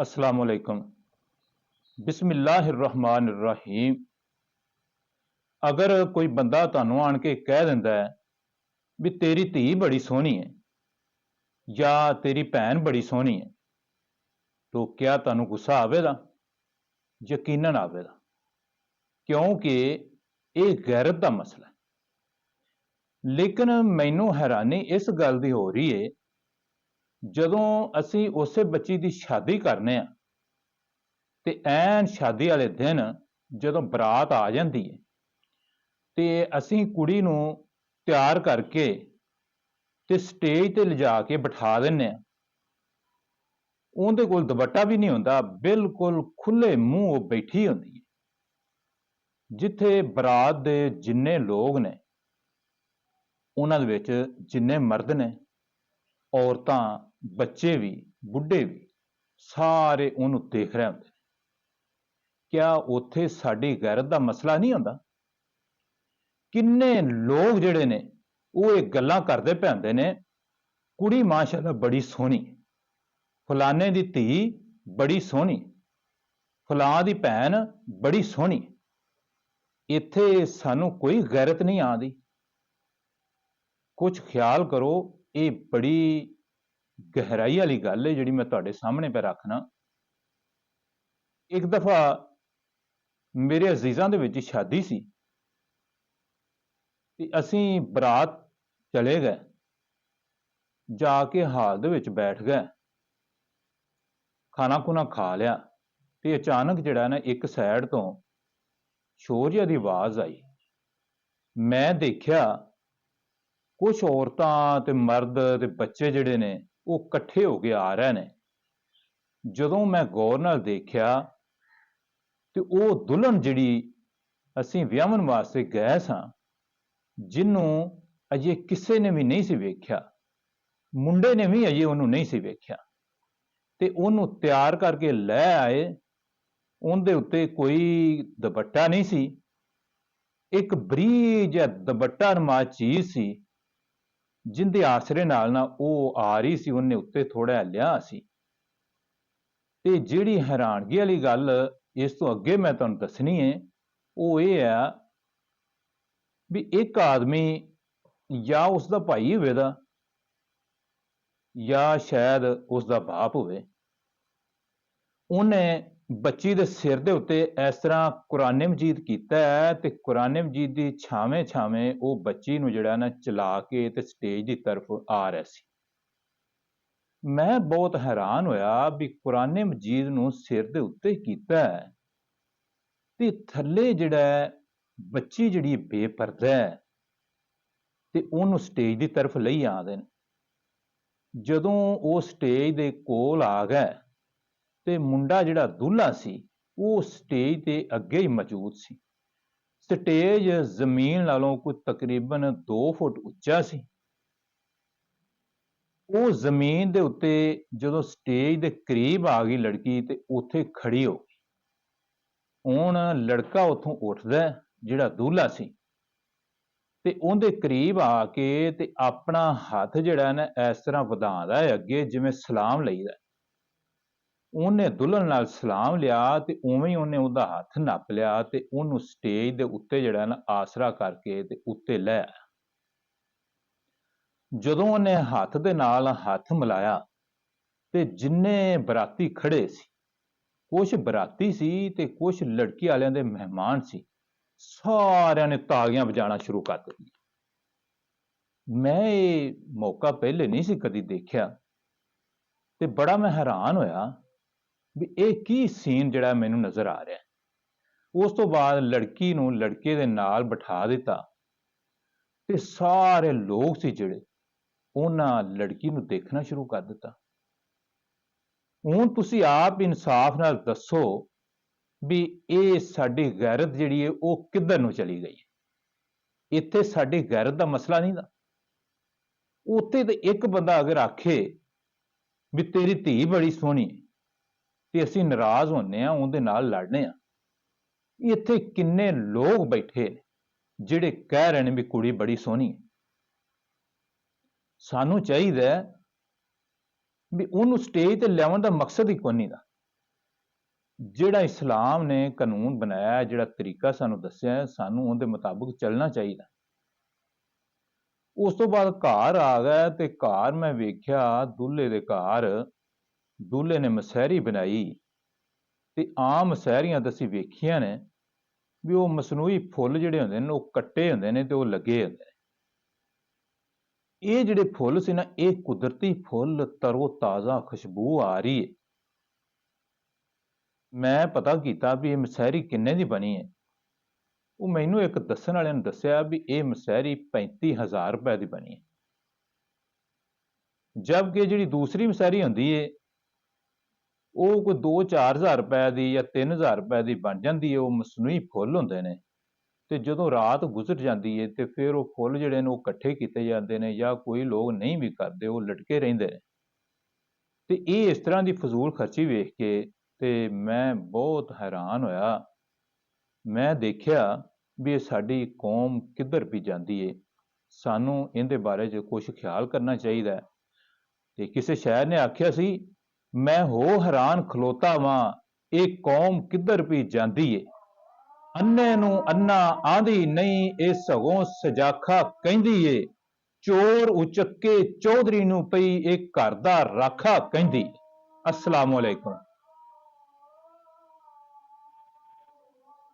अस्सलामुअलैकुम। बिस्मिल्लाहिर्रहमानिर्रहीम। अगर कोई बंदा ਤੁਹਾਨੂੰ ਆਣ ਕੇ ਕਹਿ ਦਿੰਦਾ ਹੈ ਵੀ ਤੇਰੀ ਧੀ ਬੜੀ ਸੋਹਣੀ ਹੈ ਜਾਂ ਤੇਰੀ ਭੈਣ ਬੜੀ ਸੋਹਣੀ ਹੈ, तो क्या ਤੁਹਾਨੂੰ ਗੁੱਸਾ ਆਵੇਗਾ? ਯਕੀਨਨ ਆਵੇਗਾ, ਕਿਉਂਕਿ ਇਹ ਗੈਰਤ ਦਾ ਮਸਲਾ ਹੈ। ਲੇਕਿਨ ਮੈਨੂੰ ਹੈਰਾਨੀ ਇਸ ਗੱਲ ਦੀ ਹੋ ਰਹੀ ਹੈ, ਜਦੋਂ ਅਸੀਂ ਉਸੇ ਬੱਚੀ ਦੀ ਸ਼ਾਦੀ ਕਰਨੇ ਆ ਤੇ ਐਨ ਸ਼ਾਦੀ ਵਾਲੇ ਦਿਨ ਜਦੋਂ ਬਰਾਤ ਆ ਜਾਂਦੀ ਹੈ ਤੇ ਅਸੀਂ ਕੁੜੀ ਨੂੰ ਤਿਆਰ ਕਰਕੇ ਤੇ ਸਟੇਜ ਤੇ ਲਿਜਾ ਕੇ ਬਿਠਾ ਦਿੰਨੇ ਆ। ਉਹਦੇ ਕੋਲ ਦੁਪੱਟਾ ਵੀ ਨਹੀਂ ਹੁੰਦਾ, ਬਿਲਕੁਲ ਖੁੱਲੇ ਮੂੰਹ ਉਹ ਬੈਠੀ ਹੁੰਦੀ ਹੈ। ਜਿੱਥੇ ਬਰਾਤ ਦੇ ਜਿੰਨੇ ਲੋਕ ਨੇ, ਉਹਨਾਂ ਦੇ ਵਿੱਚ ਜਿੰਨੇ ਮਰਦ ਨੇ, ਔਰਤਾਂ, ਬੱਚੇ ਵੀ, ਬੁੱਢੇ ਵੀ, ਸਾਰੇ ਉਹਨੂੰ ਦੇਖ ਰਹੇ ਹੁੰਦੇ ਨੇ। ਕਿਆ ਉੱਥੇ ਸਾਡੀ ਗੈਰਤ ਦਾ ਮਸਲਾ ਨਹੀਂ ਹੁੰਦਾ? ਕਿੰਨੇ ਲੋਕ ਜਿਹੜੇ ਨੇ ਉਹ ਇਹ ਗੱਲਾਂ ਕਰਦੇ ਪੈਂਦੇ ਨੇ, ਕੁੜੀ ਮਾਸ਼ਾਅੱਲਾ ਬੜੀ ਸੋਹਣੀ, ਫਲਾਣੇ ਦੀ ਧੀ ਬੜੀ ਸੋਹਣੀ, ਫਲਾਂ ਦੀ ਭੈਣ ਬੜੀ ਸੋਹਣੀ। ਇੱਥੇ ਸਾਨੂੰ ਕੋਈ ਗੈਰਤ ਨਹੀਂ ਆਉਂਦੀ। ਕੁਝ ਖਿਆਲ ਕਰੋ, ਇਹ ਬੜੀ ਗਹਿਰਾਈ ਵਾਲੀ ਗੱਲ ਹੈ ਜਿਹੜੀ ਮੈਂ ਤੁਹਾਡੇ ਸਾਹਮਣੇ ਪੇ ਰੱਖਣਾ। ਇੱਕ ਦਫਾ ਮੇਰੇ ਅਜ਼ੀਜ਼ਾਂ ਦੇ ਵਿੱਚ ਸ਼ਾਦੀ ਸੀ ਤੇ ਅਸੀਂ ਬਰਾਤ ਚਲੇ ਗਏ, ਜਾ ਕੇ ਹਾਲ ਦੇ ਵਿੱਚ ਬੈਠ ਗਏ, ਖਾਣਾ ਖੁਣਾ ਖਾ ਲਿਆ ਤੇ ਅਚਾਨਕ ਜਿਹੜਾ ਨਾ ਇੱਕ ਸਾਈਡ ਤੋਂ ਸ਼ੋਰ ਜਿਹਾ ਦੀ ਆਵਾਜ਼ ਆਈ। ਮੈਂ ਦੇਖਿਆ ਕੁਝ ਔਰਤਾਂ ਤੇ ਮਰਦ ਤੇ ਬੱਚੇ ਜਿਹੜੇ ਨੇ ਉਹ ਇਕੱਠੇ ਹੋ ਕੇ ਆ ਰਹੇ ਨੇ। ਜਦੋਂ ਮੈਂ ਗੌਰ ਨਾਲ ਦੇਖਿਆ ਤੇ ਉਹ ਦੁਲਹਨ ਜਿਹੜੀ ਅਸੀਂ ਵਿਆਹਣ ਵਾਸਤੇ ਗਏ ਸਾਂ, ਜਿਹਨੂੰ ਅਜੇ ਕਿਸੇ ਨੇ ਵੀ ਨਹੀਂ ਸੀ ਵੇਖਿਆ, ਮੁੰਡੇ ਨੇ ਵੀ ਅਜੇ ਉਹਨੂੰ ਨਹੀਂ ਸੀ ਵੇਖਿਆ, ਤੇ ਉਹਨੂੰ ਤਿਆਰ ਕਰਕੇ ਲੈ ਆਏ। ਉਹਦੇ ਉੱਤੇ ਕੋਈ ਦੁਪੱਟਾ ਨਹੀਂ ਸੀ, ਇੱਕ ਬਰੀਕ ਜਿਹਾ ਦੁਪੱਟਾ ਨੁਮਾ ਚੀਜ਼ ਸੀ, ਜਿੰਦੇ ਆਸਰੇ ਨਾਲ ਨਾ ਉਹ ਆ ਰਹੀ ਸੀ। ਉਹਨੇ ਉੱਤੇ ਥੋੜਾ ਲਿਆ ਸੀ। ਤੇ ਜਿਹੜੀ ਹੈਰਾਨਗੀ ਵਾਲੀ ਗੱਲ ਇਸ ਤੋਂ ਅੱਗੇ ਮੈਂ ਤੁਹਾਨੂੰ ਦੱਸਣੀ ਹੈ, ਉਹ ਇਹ ਆ ਵੀ ਇੱਕ ਆਦਮੀ ਜਾਂ ਉਸ ਦਾ ਭਾਈ ਹੋਵੇਗਾ ਜਾਂ ਸ਼ਾਇਦ ਉਸ ਦਾ ਬਾਪ ਹੋਵੇ, ਉਹਨੇ ਬੱਚੀ ਦੇ ਸਿਰ ਦੇ ਉੱਤੇ ਇਸ ਤਰ੍ਹਾਂ ਕੁਰਾਨ ਮਜੀਦ ਕੀਤਾ ਹੈ ਤੇ ਕੁਰਾਨ ਮਜੀਦ ਦੀ ਛਾਵੇਂ ਛਾਵੇਂ ਉਹ ਬੱਚੀ ਨੂੰ ਜਿਹੜਾ ਨਾ ਚਲਾ ਕੇ ਤੇ ਸਟੇਜ ਦੀ ਤਰਫ ਆ ਰਿਹਾ ਸੀ। ਮੈਂ ਬਹੁਤ ਹੈਰਾਨ ਹੋਇਆ ਵੀ ਕੁਰਾਨ ਮਜੀਦ ਨੂੰ ਸਿਰ ਦੇ ਉੱਤੇ ਕੀਤਾ ਹੈ ਤੇ ਥੱਲੇ ਜਿਹੜਾ ਬੱਚੀ ਜਿਹੜੀ ਬੇਪਰਦਾ ਹੈ ਤੇ ਉਹਨੂੰ ਸਟੇਜ ਦੀ ਤਰਫ ਲਈ ਆਉਂਦੇ ਨੇ। ਜਦੋਂ ਉਹ ਸਟੇਜ ਦੇ ਕੋਲ ਆ ਗਏ ਤੇ ਮੁੰਡਾ ਜਿਹੜਾ ਦੁਲਹਾ ਸੀ ਉਹ ਸਟੇਜ ਦੇ ਅੱਗੇ ਹੀ ਮੌਜੂਦ ਸੀ। ਸਟੇਜ ਜ਼ਮੀਨ ਨਾਲੋਂ ਕੋਈ ਤਕਰੀਬਨ 2 ਫੁੱਟ ਉੱਚਾ ਸੀ। ਉਹ ਜ਼ਮੀਨ ਦੇ ਉੱਤੇ ਜਦੋਂ ਸਟੇਜ ਦੇ ਕਰੀਬ ਆ ਗਈ ਲੜਕੀ ਤੇ ਉੱਥੇ ਖੜੀ ਹੋ ਗਈ। ਹੁਣ ਲੜਕਾ ਉੱਥੋਂ ਉੱਠਦਾ, ਜਿਹੜਾ ਦੁਲਹਾ ਸੀ, ਤੇ ਉਹਦੇ ਕਰੀਬ ਆ ਕੇ ਤੇ ਆਪਣਾ ਹੱਥ ਜਿਹੜਾ ਨਾ ਇਸ ਤਰ੍ਹਾਂ ਵਧਾਉਂਦਾ ਹੈ ਅੱਗੇ, ਜਿਵੇਂ ਸਲਾਮ ਲਈਦਾ। ਉਹਨੇ ਦੁਲਹਨ ਨਾਲ ਸਲਾਮ ਲਿਆ ਤੇ ਉਵੇਂ ਹੀ ਉਹਨੇ ਉਹਦਾ ਹੱਥ ਨੱਪ ਲਿਆ ਤੇ ਉਹਨੂੰ ਸਟੇਜ ਦੇ ਉੱਤੇ ਜਿਹੜਾ ਨਾ ਆਸਰਾ ਕਰਕੇ ਤੇ ਉੱਤੇ ਲੈ ਆਇਆ। ਜਦੋਂ ਉਹਨੇ ਹੱਥ ਦੇ ਨਾਲ ਹੱਥ ਮਿਲਾਇਆ ਤੇ ਜਿੰਨੇ ਬਰਾਤੀ ਖੜੇ ਸੀ, ਕੁਝ ਬਰਾਤੀ ਸੀ ਤੇ ਕੁਝ ਲੜਕੀ ਵਾਲਿਆਂ ਦੇ ਮਹਿਮਾਨ ਸੀ, ਸਾਰਿਆਂ ਨੇ ਤਾਲੀਆਂ ਵਜਾਣਾ ਸ਼ੁਰੂ ਕਰ ਦਿੱਤੀਆਂ। ਮੈਂ ਇਹ ਮੌਕਾ ਪਹਿਲੇ ਨਹੀਂ ਸੀ ਕਦੀ ਦੇਖਿਆ ਤੇ ਬੜਾ ਮੈਂ ਹੈਰਾਨ ਹੋਇਆ ਵੀ ਇਹ ਕੀ ਸੀਨ ਜਿਹੜਾ ਮੈਨੂੰ ਨਜ਼ਰ ਆ ਰਿਹਾ। ਉਸ ਤੋਂ ਬਾਅਦ ਲੜਕੀ ਨੂੰ ਲੜਕੇ ਦੇ ਨਾਲ ਬਿਠਾ ਦਿੱਤਾ ਤੇ ਸਾਰੇ ਲੋਕ ਸੀ ਜਿਹੜੇ ਉਹਨਾਂ ਲੜਕੀ ਨੂੰ ਦੇਖਣਾ ਸ਼ੁਰੂ ਕਰ ਦਿੱਤਾ। ਹੁਣ ਤੁਸੀਂ ਆਪ ਇਨਸਾਫ ਨਾਲ ਦੱਸੋ ਵੀ ਇਹ ਸਾਡੀ ਗੈਰਤ ਜਿਹੜੀ ਹੈ ਉਹ ਕਿੱਧਰ ਨੂੰ ਚਲੀ ਗਈ ਹੈ? ਇੱਥੇ ਸਾਡੀ ਗੈਰਤ ਦਾ ਮਸਲਾ ਨਹੀਂ ਦਾ। ਉੱਥੇ ਤੇ ਇੱਕ ਬੰਦਾ ਅਗਰ ਆਖੇ ਵੀ ਤੇਰੀ ਧੀ ਬੜੀ ਸੋਹਣੀ ਤੇ ਅਸੀਂ ਨਾਰਾਜ਼ ਹੁੰਨੇ ਆ, ਉਹਦੇ ਨਾਲ ਲੜਨੇ ਆ। ਇੱਥੇ ਕਿੰਨੇ ਲੋਕ ਬੈਠੇ ਨੇ ਜਿਹੜੇ ਕਹਿ ਰਹੇ ਨੇ ਵੀ ਕੁੜੀ ਬੜੀ ਸੋਹਣੀ ਹੈ। ਸਾਨੂੰ ਚਾਹੀਦਾ ਵੀ ਉਹਨੂੰ ਸਟੇਜ ਤੇ ਲਿਆਉਣ ਦਾ ਮਕਸਦ ਹੀ ਕੋਈ ਨਹੀਂ ਦਾ। ਜਿਹੜਾ ਇਸਲਾਮ ਨੇ ਕਾਨੂੰਨ ਬਣਾਇਆ, ਜਿਹੜਾ ਤਰੀਕਾ ਸਾਨੂੰ ਦੱਸਿਆ ਹੈ, ਸਾਨੂੰ ਉਹਦੇ ਮੁਤਾਬਕ ਚੱਲਣਾ ਚਾਹੀਦਾ। ਉਸ ਤੋਂ ਬਾਅਦ ਘਰ ਆ ਗਿਆ ਤੇ ਘਰ ਮੈਂ ਵੇਖਿਆ ਦੂल्हे ਦੇ ਘਰ ਦੂल्हे ਨੇ ਮਸਹਿਰੀ ਬਣਾਈ ਤੇ ਆਮ ਮਸਹਿਰੀਆਂ ਤਾਂ ਅਸੀਂ ਵੇਖੀਆਂ ਨੇ ਵੀ ਉਹ ਮਸਨੂਈ ਫੁੱਲ ਜਿਹੜੇ ਹੁੰਦੇ ਨੇ ਉਹ ਕੱਟੇ ਹੁੰਦੇ ਨੇ ਤੇ ਉਹ ਲੱਗੇ ਹੁੰਦੇ ਨੇ। ਇਹ ਜਿਹੜੇ ਫੁੱਲ ਸੀ ਨਾ, ਇਹ ਕੁਦਰਤੀ ਫੁੱਲ ਤਰੋ ਤਾਜ਼ਾ ਖੁਸ਼ਬੂ ਆ ਰਹੀ ਹੈ। ਮੈਂ ਪਤਾ ਕੀਤਾ ਵੀ ਇਹ ਮਸਹਿਰੀ ਕਿੰਨੇ ਦੀ ਬਣੀ ਹੈ। ਉਹ ਮੈਨੂੰ ਇੱਕ ਦੱਸਣ ਵਾਲੇ ਨੇ ਦੱਸਿਆ ਵੀ ਇਹ ਮਸਹਿਰੀ 35,000 ਰੁਪਏ ਦੀ ਬਣੀ ਹੈ। ਜਦਕਿ ਜਿਹੜੀ ਦੂਸਰੀ ਮਸਹਿਰੀ ਹੁੰਦੀ ਹੈ ਉਹ ਕੋਈ 2-4 ਹਜ਼ਾਰ ਰੁਪਏ ਦੀ ਜਾਂ 3,000 ਰੁਪਏ ਦੀ ਬਣ ਜਾਂਦੀ ਹੈ। ਉਹ ਮਸਨੂਈ ਫੁੱਲ ਹੁੰਦੇ ਨੇ ਤੇ ਜਦੋਂ ਰਾਤ ਗੁਜ਼ਰ ਜਾਂਦੀ ਹੈ ਤੇ ਫਿਰ ਉਹ ਫੁੱਲ ਜਿਹੜੇ ਨੇ ਉਹ ਇਕੱਠੇ ਕੀਤੇ ਜਾਂਦੇ ਨੇ, ਜਾਂ ਕੋਈ ਲੋਕ ਨਹੀਂ ਵੀ ਕਰਦੇ, ਉਹ ਲਟਕੇ ਰਹਿੰਦੇ ਨੇ। ਤੇ ਇਹ ਇਸ ਤਰ੍ਹਾਂ ਦੀ ਫਜ਼ੂਲ ਖਰਚੀ ਵੇਖ ਕੇ ਤੇ ਮੈਂ ਬਹੁਤ ਹੈਰਾਨ ਹੋਇਆ। ਮੈਂ ਦੇਖਿਆ ਵੀ ਇਹ ਸਾਡੀ ਕੌਮ ਕਿੱਧਰ ਵੀ ਜਾਂਦੀ ਹੈ। ਸਾਨੂੰ ਇਹਦੇ ਬਾਰੇ 'ਚ ਕੁਛ ਖਿਆਲ ਕਰਨਾ ਚਾਹੀਦਾ ਹੈ। ਤੇ ਕਿਸੇ ਸ਼ਾਇਰ ਨੇ ਆਖਿਆ ਸੀ, ਮੈਂ ਹੋ ਹੈਰਾਨ ਖਲੋਤਾ ਵਾਂ, ਇਹ ਕੌਮ ਕਿੱਧਰ ਵੀ ਜਾਂਦੀ ਏ। ਅੰਨੇ ਨੂੰ ਅੰਨਾ ਆਂਦੀ ਨਹੀਂ, ਇਹ ਸਗੋਂ ਸਜਾਖਾ ਕਹਿੰਦੀ ਏ। ਚੋਰ ਉਚੱਕੇ ਚੌਧਰੀ ਨੂੰ ਪਈ, ਇਹ ਘਰ ਦਾ ਰਾਖਾ ਕਹਿੰਦੀ। ਅਸਲਾਮੁ ਅਲੈਕੁਮ।